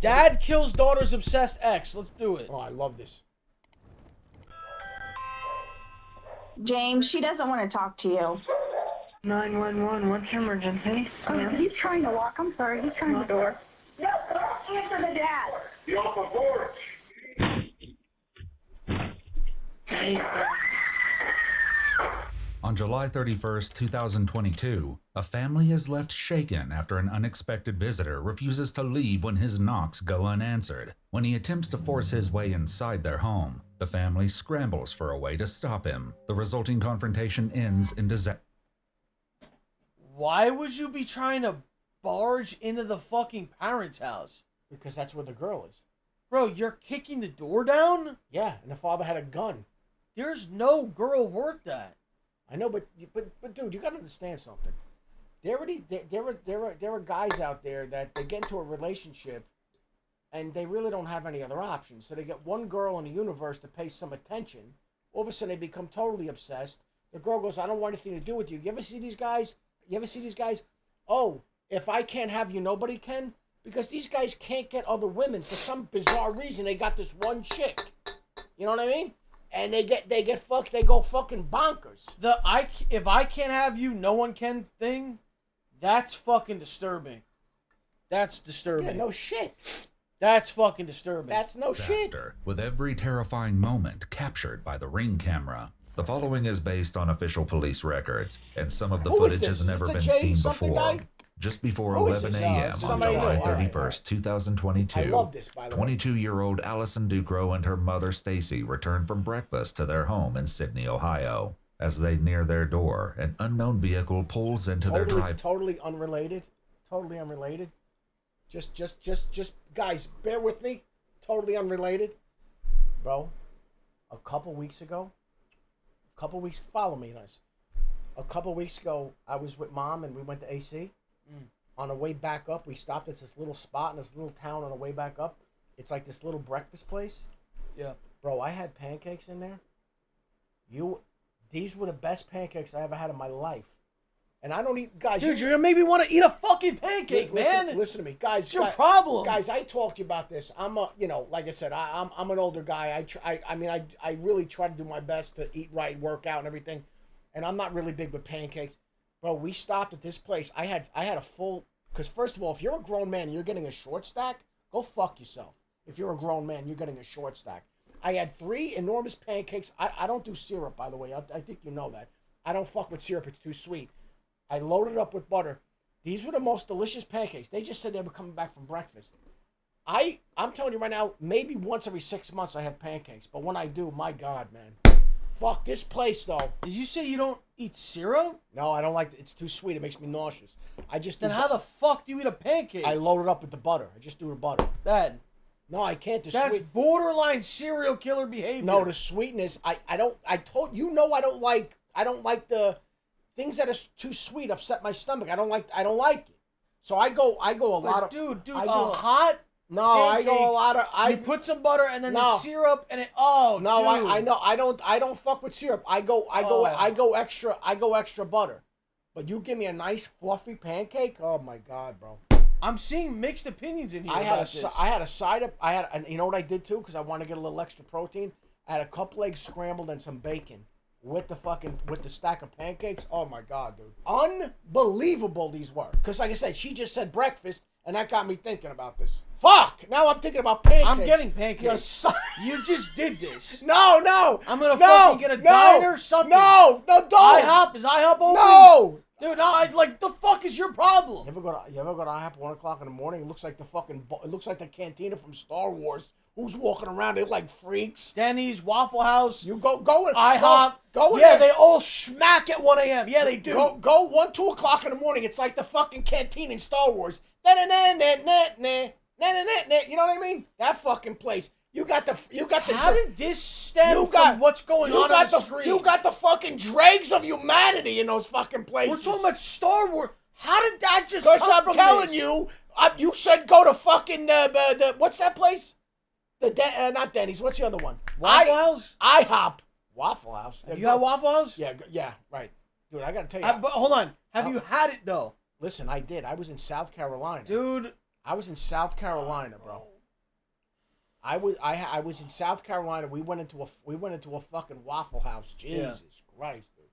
Dad kills daughter's obsessed ex. Let's do it. Oh, I love this. James, she doesn't want to talk to you. 911, what's your emergency? He's trying to walk. I'm sorry. He's trying the door. No, don't answer the dad. The open door. On July 31st, 2022, a family is left shaken after an unexpected visitor refuses to leave when his knocks go unanswered. When he attempts to force his way inside their home, the family scrambles for a way to stop him. The resulting confrontation ends in disaster. Why would you be trying to barge into the fucking parents' house? Because that's where the girl is. Bro, you're kicking the door down? Yeah, and the father had a gun. There's no girl worth that. I know, but dude, you gotta understand something. There are guys out there that they get into a relationship and they really don't have any other options. So they get one girl in the universe to pay some attention. All of a sudden they become totally obsessed. The girl goes, I don't want anything to do with you. You ever see these guys? Oh, if I can't have you, nobody can? Because these guys can't get other women for some bizarre reason. They got this one chick. You know what I mean? And they go fucking bonkers. If I can't have you, no one can thing, that's fucking disturbing. That's disturbing. Yeah, no shit. That's fucking disturbing. That's no shit. With every terrifying moment captured by the Ring camera. The following is based on official police records, and some of the footage has never been seen before. Just before 11 a.m. on July 31st, 2022, 22-year-old Allison Ducrow and her mother Stacy returned from breakfast to their home in Sydney, Ohio. As they near their door, an unknown vehicle pulls into their drive. Totally unrelated. Totally unrelated. Just, guys, bear with me. Totally unrelated. Bro, a couple weeks ago, follow me, guys. A couple weeks ago, I was with Mom and we went to AC. On the way back up, we stopped at this little spot in this little town on the way back up. It's like this little breakfast place. Yeah. Bro, I had pancakes in there. These were the best pancakes I ever had in my life. And I don't eat, guys. Dude, you're gonna make me want to eat a fucking pancake, man. Listen to me, guys. What's your problem? Guys, I talked to you about this. I'm like I said, I'm an older guy. I really try to do my best to eat right, work out and everything. And I'm not really big with pancakes. Bro, we stopped at this place. I had a full, because first of all, if you're a grown man and you're getting a short stack, go fuck yourself. If you're a grown man, you're getting a short stack. I had 3 enormous pancakes. I don't do syrup, by the way. I think you know that. I don't fuck with syrup. It's too sweet. I loaded up with butter. These were the most delicious pancakes. They just said they were coming back from breakfast. I'm telling you right now, maybe once every 6 months I have pancakes. But when I do, my God, man. Fuck this place, though. Did you say you don't eat syrup? No, I don't like it. It's too sweet. It makes me nauseous. Then how the fuck do you eat a pancake? I load it up with the butter. I just do the butter. Dad. No, I can't. That's borderline serial killer behavior. No, the sweetness. I told you know I don't like the things that are too sweet. Upset my stomach. I don't like it. So I go a lot of. Dude, hot. No, pancake, I go a lot of. You put some butter and then the syrup and it. Oh no, dude. I know. I don't fuck with syrup. I go extra butter. But you give me a nice fluffy pancake. Oh my God, bro. I'm seeing mixed opinions in here. I had a side up. And you know what I did too? Because I want to get a little extra protein. I had a couple eggs scrambled and some bacon with the stack of pancakes. Oh my God, dude. Unbelievable these were. Because like I said, she just said breakfast. And that got me thinking about this. Fuck! Now I'm thinking about pancakes. I'm getting pancakes. You just did this. No. I'm gonna fucking get a diner or something. No, don't. IHOP? Is IHOP open? No! Dude, the fuck is your problem? You ever go to IHOP at 1 o'clock in the morning? It looks like the cantina from Star Wars. Who's walking around? They're like freaks. Denny's, Waffle House. You go in. IHOP. Go in yeah, there. They all smack at 1 a.m. Yeah, they do. Go 1, 2 o'clock in the morning. It's like the fucking canteen in Star Wars. You know what I mean? That fucking place. You got the. How did this stem from what's going on the screen? You got the fucking dregs of humanity in those fucking places. We're talking about Star Wars. How did that just come from this? Because I'm telling you, you said go to fucking the what's that place? Not Denny's. What's the other one? Waffle House. IHOP. Waffle House. Have you had Waffle House? Yeah, right. Dude, I gotta tell you. But hold on. Have you had it though? Listen, I did. I was in South Carolina. Dude, I was in South Carolina, bro. I was in South Carolina. We went into a fucking Waffle House. Jesus Christ, dude.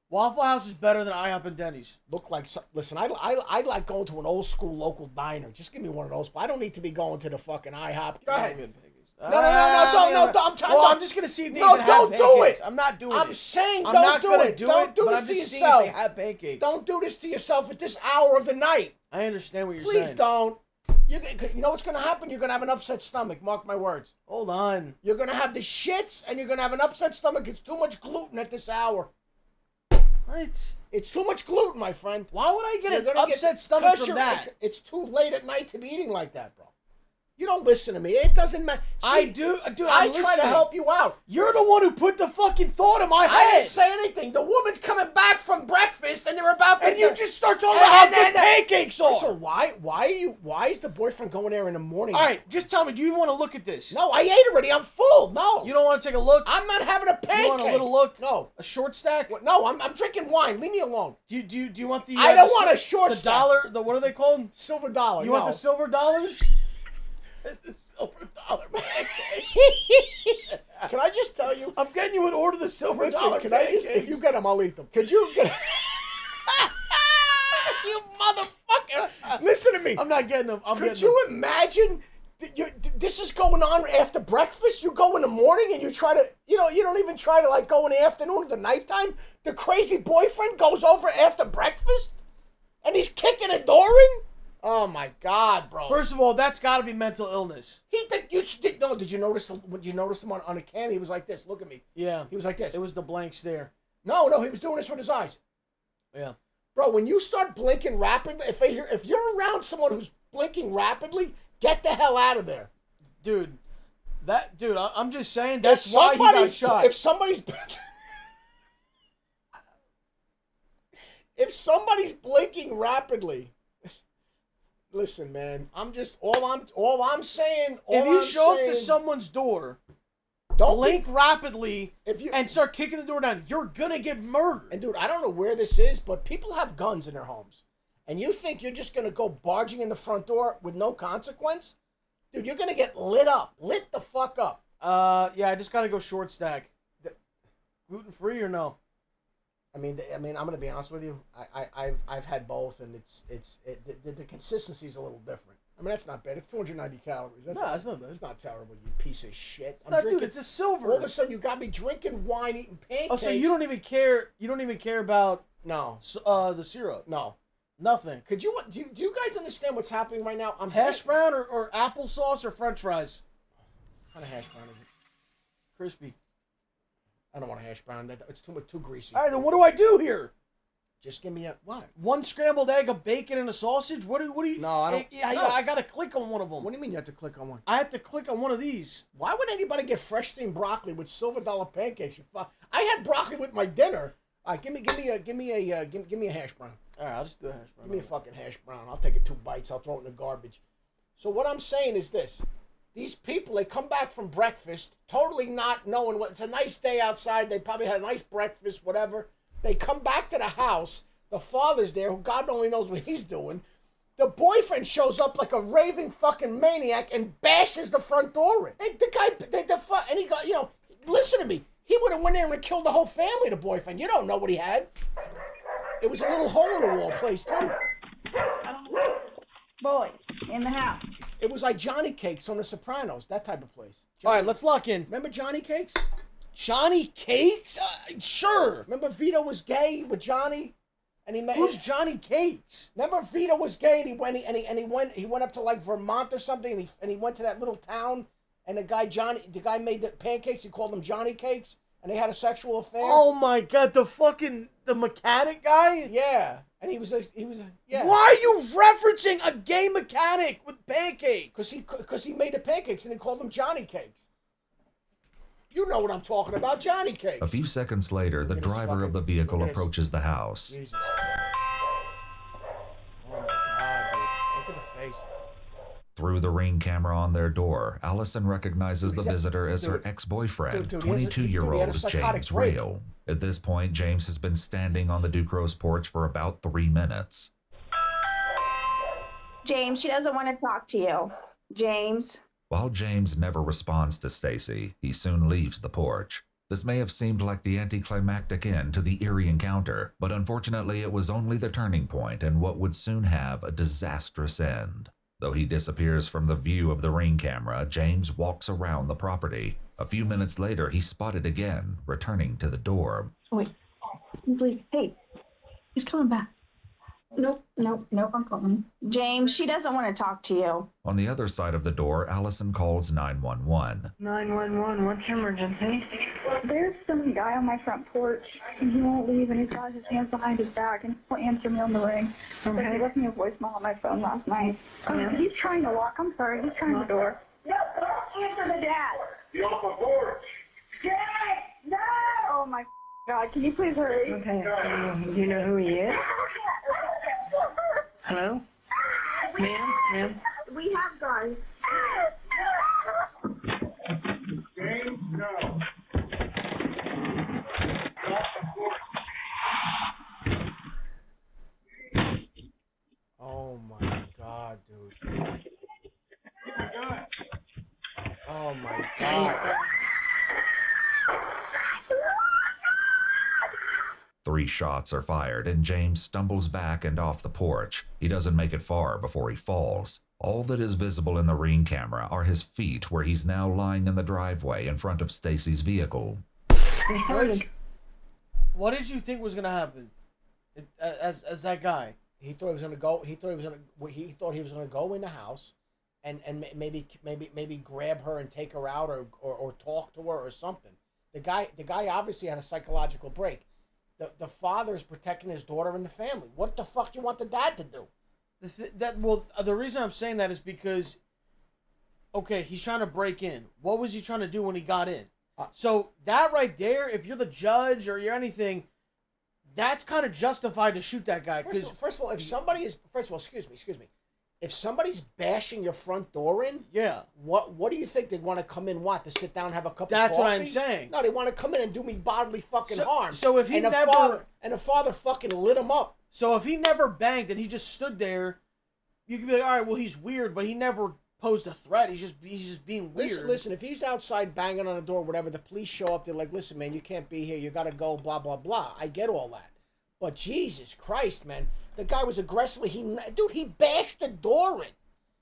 Waffle House is better than IHOP and Denny's. Listen, I like going to an old school local diner. Just give me one of those. But I don't need to be going to the fucking IHOP. Go ahead. No, I'm just gonna see if they no, even don't have do pancakes. it. I'm not doing it. I'm saying I'm don't not do gonna it. do Don't it, do but this I'm to just seeing yourself. if they have pancakes. Don't do this to yourself at this hour of the night. I understand what you're Please saying. don't. You know what's gonna happen? You're gonna have an upset stomach. Mark my words. Hold on. You're gonna have the shits, and you're gonna have an upset stomach. It's too much gluten at this hour. What? It's too much gluten, my friend. Why would I get an upset stomach from that? It's too late at night to be eating like that, bro. You don't listen to me. It doesn't matter. I do, dude. I try to help you out. You're the one who put the fucking thought in my head. I didn't say anything. The woman's coming back from breakfast, and they're about to. And you just start talking about how good pancakes are. So why is the boyfriend going there in the morning? All right, just tell me. Do you want to look at this? No, I ate already. I'm full. No. You don't want to take a look? I'm not having a pancake. You want a little look? No. A short stack? No, I'm drinking wine. Leave me alone. Do you want the? I don't want a short stack. The dollar. What are they called? Silver dollar. You want the silver dollars? The silver dollar pancake. Can I just tell you? I'm getting you an order of the silver dollar pancakes. If you get them, I'll eat them. Could you get? You motherfucker! Listen to me. I'm not getting them. Could you imagine? This is going on after breakfast. You go in the morning and you try to, you don't even try to like go in the afternoon or the nighttime. The crazy boyfriend goes over after breakfast, and he's kicking a door in. Oh my God, bro! First of all, that's got to be mental illness. Did you notice? When you notice him on a cam, he was like this. Look at me. Yeah, he was like this. It was the blank stare. No, he was doing this with his eyes. Yeah, bro. When you start blinking rapidly, if you're around someone who's blinking rapidly, get the hell out of there, dude. I'm just saying that's why he got shot. If somebody's blinking rapidly. Listen, man. All I'm saying. If you show up to someone's door, don't blink rapidly, and start kicking the door down, you're gonna get murdered. And dude, I don't know where this is, but people have guns in their homes, and you think you're just gonna go barging in the front door with no consequence, dude? You're gonna get lit the fuck up. Yeah, I just gotta go short stack. Gluten free or no? I mean, I'm gonna be honest with you. I've had both, and the consistency is a little different. I mean, that's not bad. It's 290 calories. That's not bad. It's not terrible, you piece of shit. Dude, it's a silver. All of a sudden, you got me drinking wine, eating pancakes. Oh, so you don't even care? You don't even care about the syrup? No, nothing. Do you guys understand what's happening right now? Hash brown or applesauce or French fries? What kind of hash brown is it? Crispy. I don't want a hash brown. It's too greasy. All right, then what do I do here? Just give me what? One scrambled egg, a bacon, and a sausage? What do you... No, I don't... I got to click on one of them. What do you mean you have to click on one? I have to click on one of these. Why would anybody get fresh steamed broccoli with silver dollar pancakes? I had broccoli with my dinner. All right, give me a hash brown. All right, I'll just do a hash brown. Give me a fucking hash brown. I'll take it 2 bites. I'll throw it in the garbage. So what I'm saying is this. These people, they come back from breakfast, totally not knowing what... It's a nice day outside. They probably had a nice breakfast, whatever. They come back to the house. The father's there, who God only knows what he's doing. The boyfriend shows up like a raving fucking maniac and bashes the front door in. And he got, listen to me. He would have went in and killed the whole family, the boyfriend. You don't know what he had. It was a little hole-in-the-wall place, too. Boy, in the house. It was like Johnny Cakes on The Sopranos, that type of place. All right, let's lock in. Remember Johnny Cakes? Johnny Cakes? Sure. Remember Vito was gay with Johnny? And he met... Who's Johnny Cakes? Remember Vito was gay and he went up to like Vermont or something and he went to that little town and the guy made the pancakes, he called them Johnny Cakes, and they had a sexual affair. Oh my God, the mechanic guy? Yeah. And he was yeah. Why are you referencing a gay mechanic with pancakes? Because he made the pancakes and they called them Johnny Cakes. You know what I'm talking about, Johnny Cakes. A few seconds later, the driver of the vehicle approaches the house. Jesus. Oh my God, dude. Look at the face. Through the Ring camera on their door, Allison recognizes the visitor as her ex-boyfriend, 22-year-old James Rail. At this point, James has been standing on the Ducros porch for about 3 minutes. James, she doesn't want to talk to you. James. While James never responds to Stacy, he soon leaves the porch. This may have seemed like the anticlimactic end to the eerie encounter, but unfortunately it was only the turning point in what would soon have a disastrous end. Though he disappears from the view of the ring camera, James walks around the property. A few minutes later, he's spotted again, returning to the door. Wait. He's leaving. Hey, he's coming back. Nope, I'm coming. James, she doesn't want to talk to you. On the other side of the door, Allison calls 911. 911, what's your emergency? There's some guy on my front porch, and he won't leave, and he's got his hands behind his back, and he won't answer me on the ring. But he left me a voicemail on my phone last night. He's trying to lock. I'm sorry, he's trying the door. No, don't answer the dad. Get off my porch. Dad, no! Oh my God, can you please hurry? Okay, do you know who he is? Hello? Ma'am? We have guys. James, no. Get off the porch. Oh my God, dude. Oh my God. 3 shots are fired, and James stumbles back and off the porch. He doesn't make it far before he falls. All that is visible in the ring camera are his feet, where he's now lying in the driveway in front of Stacy's vehicle. What did you think was gonna happen? As that guy? He thought he was gonna go. He thought he was gonna go in the house, and maybe grab her and take her out, or talk to her or something. The guy obviously had a psychological break. The father is protecting his daughter and the family. What the fuck do you want the dad to do? The reason I'm saying that is because, okay, he's trying to break in. What was he trying to do when he got in? So that right there, if you're the judge or you're anything, that's kind of justified to shoot that guy. First of all, excuse me. If somebody's bashing your front door in, yeah, what do you think they want to come in? Want to sit down and have a cup of coffee? That's what I'm saying. No, they want to come in and do me bodily fucking harm. So if he the father fucking lit him up. So if he never banged and he just stood there, you could be like, all right, well, he's weird, but he never posed a threat. He's just being weird. Listen, if he's outside banging on the door, whatever, the police show up, they're like, listen, man, you can't be here. You got to go, blah, blah, blah. I get all that. But Jesus Christ, man, the guy was aggressively, he bashed the door in.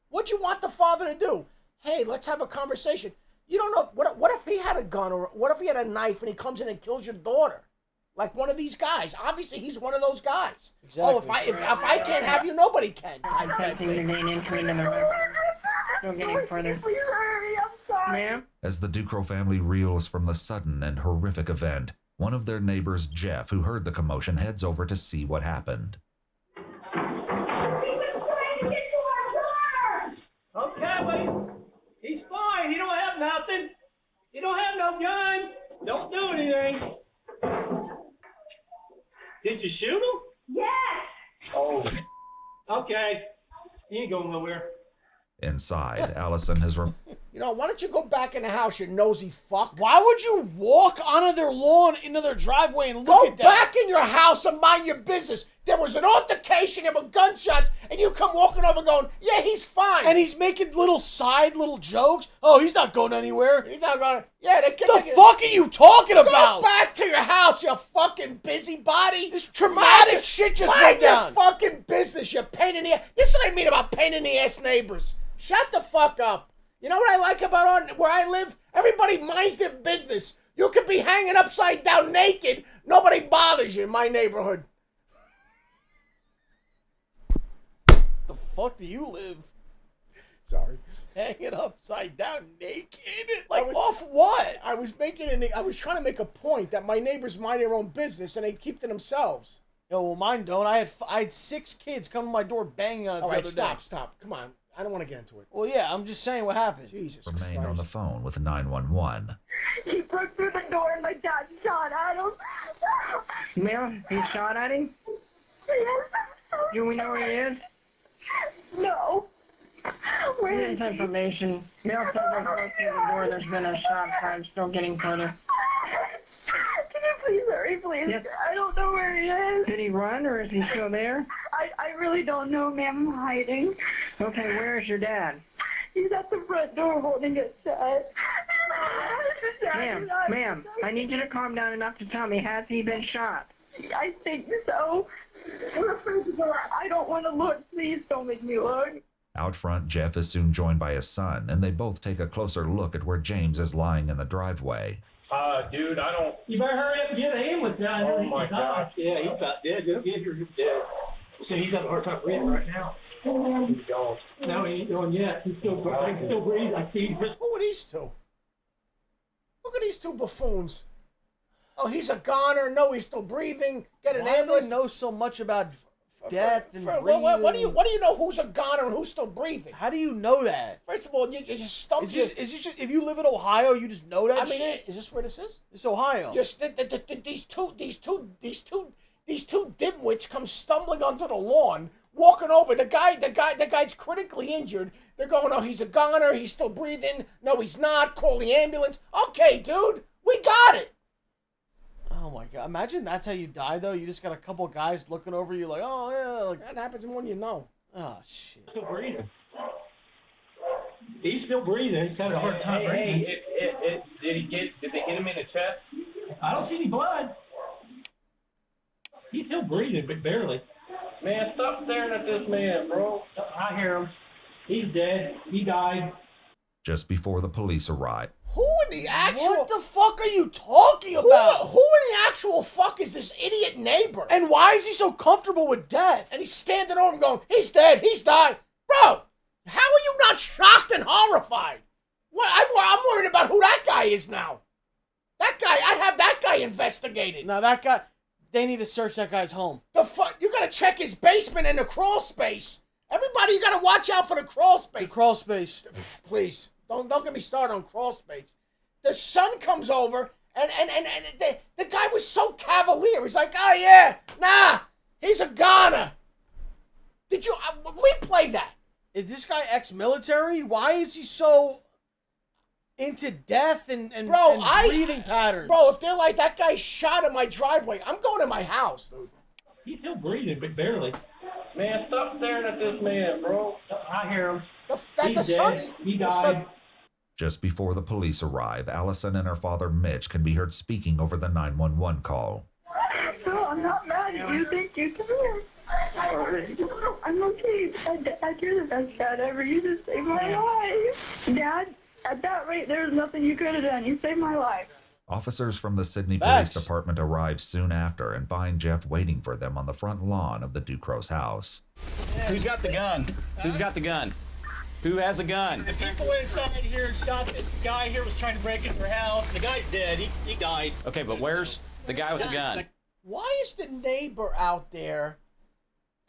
What'd you want the father to do? Hey, let's have a conversation. You don't know, what if he had a gun, or what if he had a knife and he comes in and kills your daughter? Like one of these guys. Obviously, he's one of those guys. Exactly. Oh, if I can't have you, nobody can. I'm testing the main entry in the room. Still getting further. Ma'am? As the Ducro family reels from the sudden and horrific event, one of their neighbors, Jeff, who heard the commotion, heads over to see what happened. Okay, wait. He's fine. He don't have nothing. He don't have no gun. Don't do anything. Did you shoot him? Yes. Oh. Okay. He ain't going nowhere. Inside, Allison has... You know, why don't you go back in the house, you nosy fuck? Why would you walk onto their lawn, into their driveway, and look at that? Go back in your house and mind your business. There was an altercation, there were gunshots, and you come walking over going, yeah, he's fine. And he's making little jokes. Oh, he's not going anywhere. He's not going, yeah, they the fuck are you talking about? Go back to your house, you fucking busybody. This traumatic shit just went down. Mind your fucking business, you pain in the ass. This is what I mean about pain in the ass neighbors. Shut the fuck up. You know what I like about where I live? Everybody minds their business. You could be hanging upside down naked. Nobody bothers you in my neighborhood. The fuck do you live? Sorry. Hanging upside down naked? Like, off what? I was trying to make a point that my neighbors mind their own business and they keep to themselves. Oh, well, mine don't. I had 6 kids come to my door banging on it the other day. Stop. Come on. I don't want to get into it. Well, yeah, I'm just saying what happened. Jesus Remained Christ. on the phone with 911. He broke through the door and my dad shot at him. Ma'am, he shot at him? Do we know where he is? No. Where This information. Male said they're close to the door. There's been a shot fired. Still getting further. Can you please hurry, please? Yes. I don't know where he is. Did he run or is he still there? I really don't know, ma'am. I'm hiding. Okay, where is your dad? He's at the front door holding it shut. Ma'am, I need you to calm down enough to tell me, has he been shot? I think so. I don't want to look. Please don't make me look. Out front, Jeff is soon joined by his son, and they both take a closer look at where James is lying in the driveway. Dude, I don't. You better hurry up and get an ambulance down here. Oh my God. Yeah, he's about dead. Go get here. He's dead. So he's having a hard time breathing right now. He's gone. No, he ain't going yet. He's still breathing. I see. Who are these two? Look at these two buffoons. Oh, he's a goner. No, he's still breathing. Get an Why do ambulance. they know so much about death and what breathing? do you know? Who's a goner and who's still breathing? How do you know that? First of all, you just stumped. Is this just, if you live in Ohio, you just know that I mean, shit? is this where this is? It's Ohio. Just these two dimwits come stumbling onto the lawn, walking over. The guy's critically injured. They're going, oh, he's a goner. He's still breathing. No, he's not. Call the ambulance. Okay, dude, we got it. Oh my God! Imagine that's how you die, though. You just got a couple guys looking over you, like, oh yeah, like, That happens more than you know. oh shit. Still breathing. He's still breathing. He's having a hard time breathing. Did they get him in the chest? I don't see any blood. He's still breathing, but barely. Man, stop staring at this man, bro. I hear him. He's dead. He died. Just before the police arrive, Who in the actual? What the fuck are you talking about? Who in the actual fuck is this idiot neighbor? And why is he so comfortable with death? And he's standing over and going, he's dead, he's died. Bro, how are you not shocked and horrified? What? I'm worried about who that guy is now. That guy, I'd have that guy investigated. Now that guy, they need to search that guy's home. The fuck? You gotta check his basement and the crawl space. Everybody, you gotta watch out for the crawl space. The crawl space. Please, don't get me started on crawl space. The son comes over, and the guy was so cavalier. He's like, oh yeah, nah, he's a goner. Did you, we played that. Is this guy ex-military? Why is he so into death and breathing patterns? Bro, if they're like, that guy shot in my driveway, I'm going to my house, dude. He's still breathing, but barely. Man, stop staring at this man, bro. I hear him. The son's, He the died. son's, just before the police arrive, Allison and her father Mitch can be heard speaking over the 911 call. No, I'm not mad at you. Thank you. Come here. I'm okay. Dad, you're the best dad ever. You just saved my life. Dad, at that rate, there's nothing you could have done. You saved my life. Officers from the Sydney Facts. Police Department arrive soon after and find Jeff waiting for them on the front lawn of the Ducros house. Who's got the gun? Who's got the gun? Who has a gun? The people inside here shot this guy here was trying to break into her house. The guy's dead. He died. Okay, but where's the guy with the gun? why is the neighbor out there,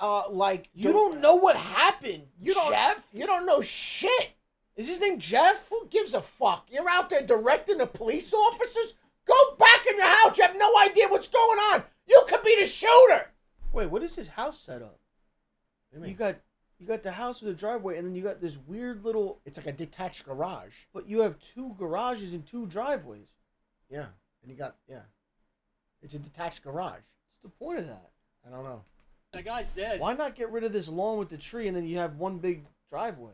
like... You don't know what happened, Jeff? You don't know shit. Is his name Jeff? Who gives a fuck? You're out there directing the police officers? Go back in your house. You have no idea what's going on. You could be the shooter. Wait, what is his house set up? You got the house with the driveway, and then you got this weird little... It's like a detached garage. But you have 2 garages and 2 driveways. Yeah. And you got... Yeah. It's a detached garage. What's the point of that? I don't know. The guy's dead. Why not get rid of this lawn with the tree, and then you have one big driveway?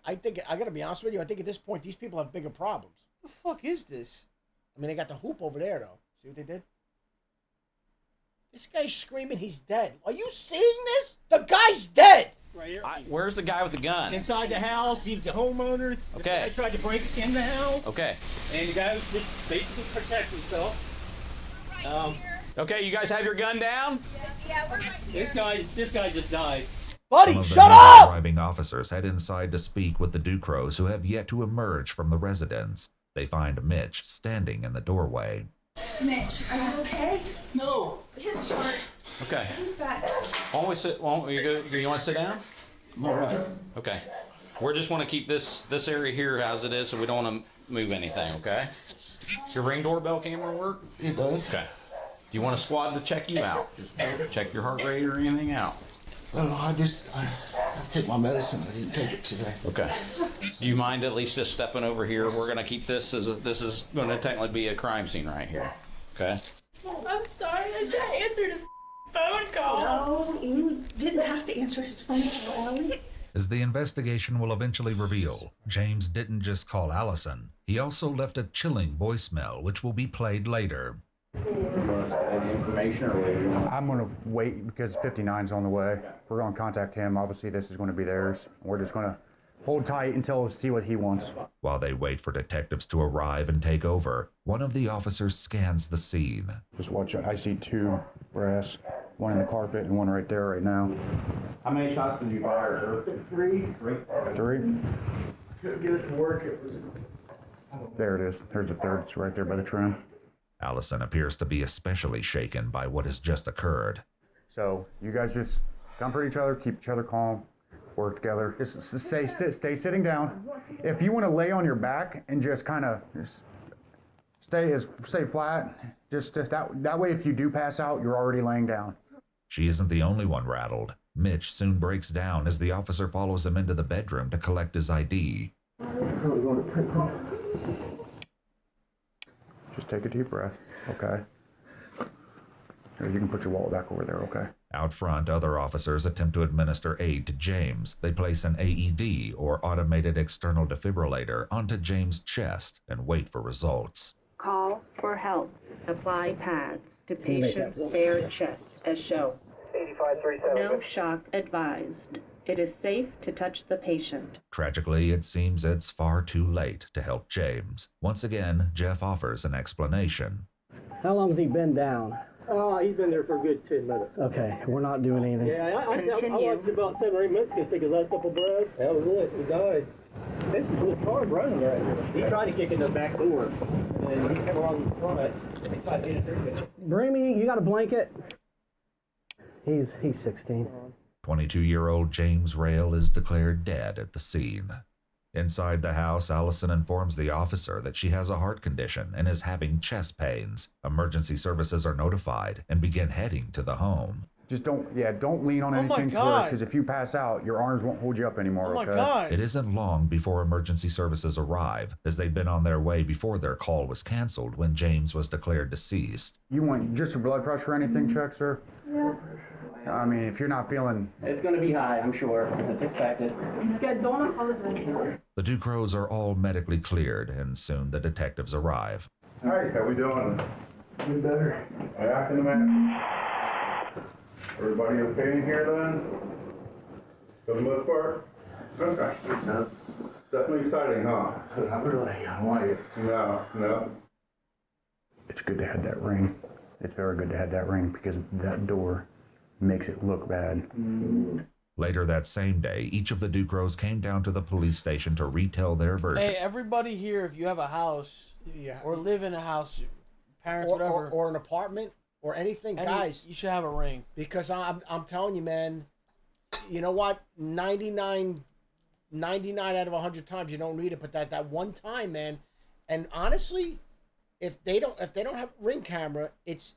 I think... I gotta be honest with you. I think at this point, these people have bigger problems. What the fuck is this? I mean, they got the hoop over there, though. See what they did? This guy's screaming he's dead. Are you seeing this? The guy's dead. Right here. Where's the guy with the gun? Inside the house. He was the homeowner. This Okay. guy tried to break in the house. Okay. And the guy was just basically protect himself. Okay, you guys have your gun down? Yeah, we're right here. This guy just died. Buddy, Some of the shut newly up! arriving officers head inside to speak with the Ducros, who have yet to emerge from the residence. They find Mitch standing in the doorway. Mitch, are you okay? No. His heart, Okay. he's got... Why don't we sit? Why don't we go? Do you want to sit down? All right. Okay. We just want to keep this area here as it is, so we don't want to move anything. Okay. Your Ring doorbell camera work? It does. Okay. Do you want a squad to check you out? Check your heart rate or anything out? No, I take my medicine. I didn't take it today. Okay. Do you mind at least just stepping over here? We're gonna keep this as this is gonna technically be a crime scene right here. Okay. I'm sorry, I just answered his phone call. No, you didn't have to answer his phone call, Ellie. As the investigation will eventually reveal, James didn't just call Allison. He also left a chilling voicemail, which will be played later. Information or I'm going to wait because 59's on the way. We're going to contact him. Obviously, this is going to be theirs. We're just going to hold tight until see what he wants. While they wait for detectives to arrive and take over, one of the officers scans the scene. Just watch it. I see 2 brass, one in the carpet and one right there right now. How many shots did you fire, sir? 3. 3. Couldn't get it to work. There it is. There's a 3rd. It's right there by the trim. Allison appears to be especially shaken by what has just occurred. So you guys just comfort each other, keep each other calm, work together. Just stay sitting down. If you want to lay on your back and just kind of stay flat, just that way if you do pass out, you're already laying down. She isn't the only one rattled. Mitch soon breaks down as the officer follows him into the bedroom to collect his ID. Just take a deep breath, okay? Here, you can put your wallet back over there, okay? Out front, other officers attempt to administer aid to James. They place an AED, or automated external defibrillator, onto James' chest and wait for results. Call for help. Apply pads to patient's bare chest as shown. 8537. No shock advised. It is safe to touch the patient. Tragically, it seems it's far too late to help James. Once again, Jeff offers an explanation. How long has he been down? Oh, he's been there for a good 10 minutes. Okay, we're not doing anything. Yeah, I watched about 7 or 8 minutes ago take his last couple breaths. That was it. He died. This is his car running right here. He tried to kick in the back door, and he came around the front. He tried to get it through. Bring me, you got a blanket? He's 16. 22-year-old James Rail is declared dead at the scene. Inside the house, Allison informs the officer that she has a heart condition and is having chest pains. Emergency services are notified and begin heading to the home. Just don't lean on anything because if you pass out, your arms won't hold you up anymore, okay? It isn't long before emergency services arrive, as they'd been on their way before their call was canceled when James was declared deceased. You want just your blood pressure or anything checked, sir? Yeah. I mean, if you're not feeling... It's going to be high, I'm sure. It's expected. The Ducros are all medically cleared, and soon the detectives arrive. All right, how we doing? Good better. Back in the man. Everybody okay in here then? For the most part? Okay. Definitely exciting, huh? Not really. I don't like it. No. It's good to have that ring. It's very good to have that ring because that door makes it look bad. Later that same day, each of the Ducros came down to the police station to retell their version. Hey, everybody here, if you have a house or live in a house, parents, whatever, or an apartment or anything, guys, you should have a ring. Because I'm telling you, man, you know what? 99 out of 100 times you don't need it, but that one time, man. And honestly, if they don't have ring camera, it's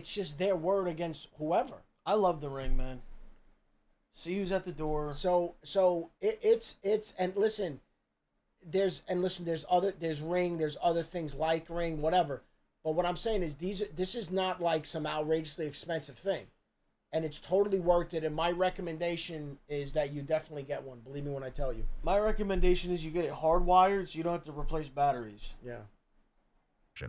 just their word against whoever. I love the ring, man. See who's at the door. So it's and listen, there's ring, there's other things like ring, whatever. But what I'm saying is this is not like some outrageously expensive thing, and it's totally worth it. And my recommendation is that you definitely get one. Believe me when I tell you. My recommendation is you get it hardwired, so you don't have to replace batteries. Yeah.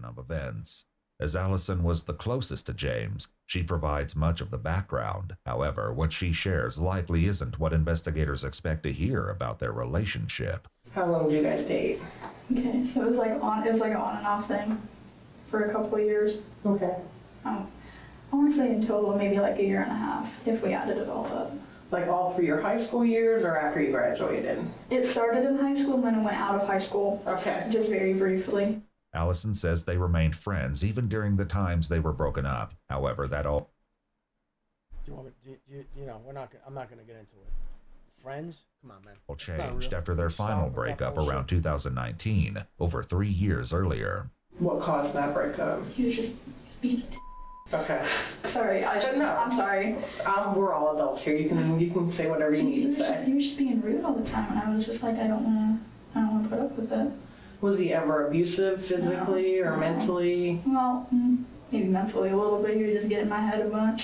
Of events. As Allison was the closest to James, she provides much of the background. However, what she shares likely isn't what investigators expect to hear about their relationship. How long did you guys date? Okay, so it was like an on and off thing for a couple of years. Okay. I want to say in total maybe like a year and a half if we added it all up. Like all through your high school years or after you graduated? It started in high school and then it went out of high school. Okay. Just very briefly. Allison says they remained friends even during the times they were broken up. However, that all... Do you want me? I'm not gonna get into it. Friends? Come on, man. All changed after their final breakup around 2019, over 3 years earlier. What caused that breakup? He was just beat. Okay. Sorry, I'm sorry. We're all adults here. You can say whatever you need to say. He was just being rude all the time, and I was just like, I don't want to put up with it. Was he ever abusive physically or mentally? Well, maybe mentally a little bit. He was just getting in my head a bunch.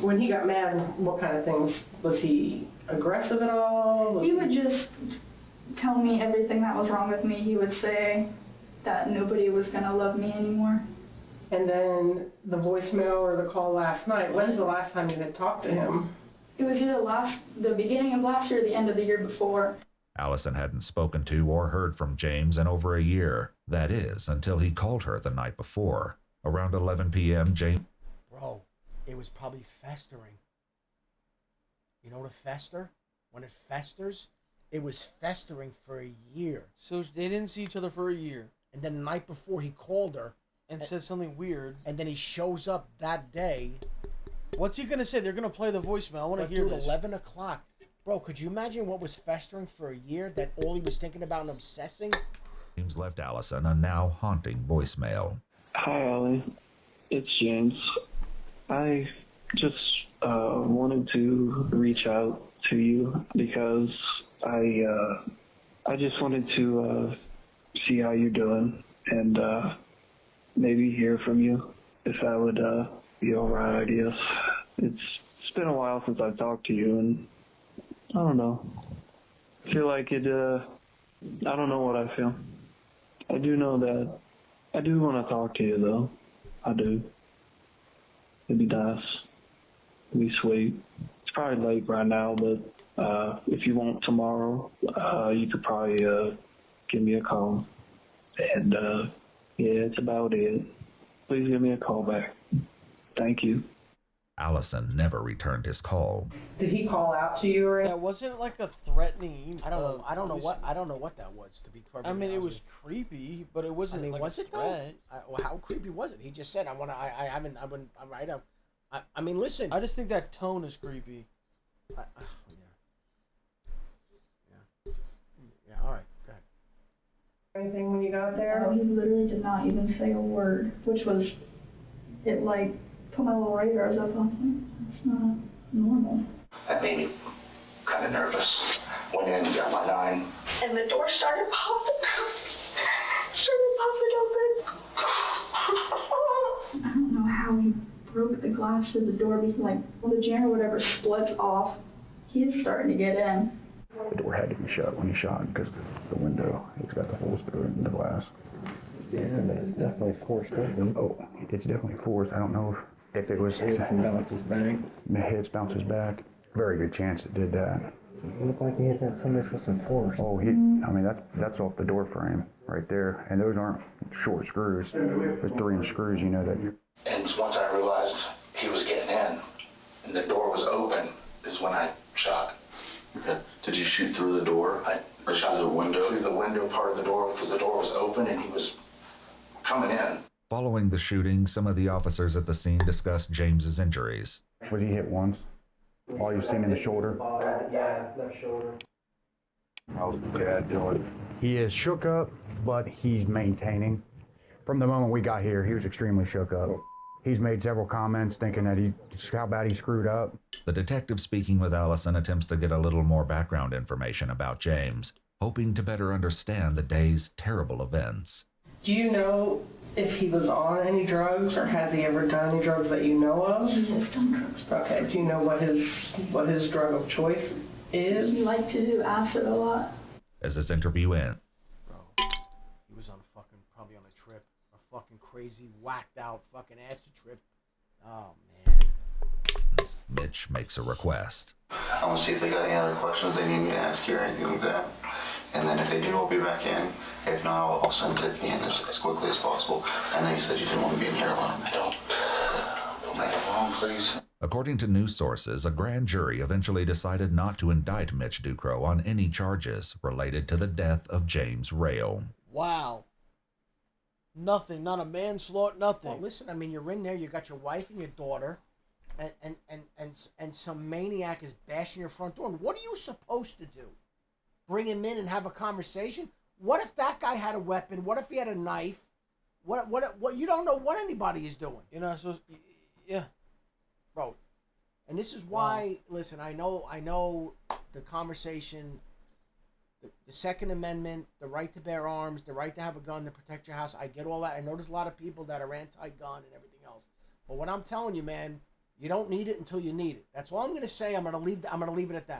When he got mad, what kind of things? Was he aggressive at all? He would just tell me everything that was wrong with me. He would say that nobody was going to love me anymore. And then the voicemail or the call last night, when's the last time you had talked to him? It was either the beginning of last year or the end of the year before. Allison hadn't spoken to or heard from James in over a year. That is, until he called her the night before. Around 11 p.m., James... Bro, it was probably festering. You know to fester? When it festers, it was festering for a year. So they didn't see each other for a year. And then the night before, he called her. And said something weird. And then he shows up that day. What's he going to say? They're going to play the voicemail. I want to hear this. 11 o'clock. Bro, could you imagine what was festering for a year that all he was thinking about and obsessing? James left Allison a now haunting voicemail. Hi, Allie. It's James. I just wanted to reach out to you because I just wanted to see how you're doing and maybe hear from you if that would be all right, I guess. It's been a while since I've talked to you, and I don't know. I feel like it, I don't know what I feel. I do know that I do want to talk to you, though. I do. It'd be nice. It'd be sweet. It's probably late right now, but if you want tomorrow, you could probably give me a call. And, yeah, it's about it. Please give me a call back. Thank you. Allison never returned his call. Did he call out to you or anything? Yeah, wasn't it like a threatening email? I don't know what that was, to be perfectly honest. I mean, it was creepy, but it wasn't. I mean, like was a it threat. though? How creepy was it? He just said, I mean, listen. I just think that tone is creepy. Yeah, all right, go ahead. Anything when you got there? He literally did not even say a word, which was, it like, put my little radars up on that's not normal. That made me kind of nervous. Went in, got my 9. And the door started popping open. I don't know how he broke the glass to the door because, like, when the jam or whatever splits off, he's starting to get in. The door had to be shut when he shot because the window, it's got the holes through it in the glass. Yeah, but it's definitely forced open. Oh, it's definitely forced. I don't know if it was... Hits and bounces back. Hits, bounces back. Very good chance it did that. It looked like he hit that somebody with some force. Oh, I mean, that's off the door frame right there. And those aren't short screws. There's 3-inch screws, you know that. And once I realized he was getting in and the door was open is when I shot. Okay. Did you shoot through the door? Or shot through the window? Through the window part of the door because the door was open and he was coming in. Following the shooting, some of the officers at the scene discussed James's injuries. Was he hit once? All you've seen in the shoulder? Yeah, left shoulder. How's Dad doing? He is shook up, but he's maintaining. From the moment we got here, he was extremely shook up. He's made several comments thinking that how bad he screwed up. The detective speaking with Allison attempts to get a little more background information about James, hoping to better understand the day's terrible events. Do you know if he was on any drugs or has he ever done any drugs that you know of? He has done drugs. Okay, do you know what his drug of choice is? He liked to do acid a lot. As this interview ends, He was on probably on a trip, a fucking crazy, whacked out fucking acid trip. Oh, man. Mitch makes a request. I want to see if they got any other questions they need me to ask you or anything like that. And then if they do, we'll be back in. If not, I'll send it in as quickly as possible. I know you said you didn't want to be in here alone. Don't make it long, please. According to news sources, a grand jury eventually decided not to indict Mitch Ducro on any charges related to the death of James Rail. Wow. Nothing, not a manslaughter, nothing. Well, listen, I mean, you're in there, you got your wife and your daughter, and some maniac is bashing your front door. And what are you supposed to do? Bring him in and have a conversation? What if that guy had a weapon? What if he had a knife? What you don't know what anybody is doing. You're not supposed yeah. Bro. And this is why, listen, I know the conversation, the Second Amendment, the right to bear arms, the right to have a gun to protect your house. I get all that. I know there's a lot of people that are anti-gun and everything else. But what I'm telling you, man, You don't need it until you need it. That's all I'm going to say. I'm going to leave it at that.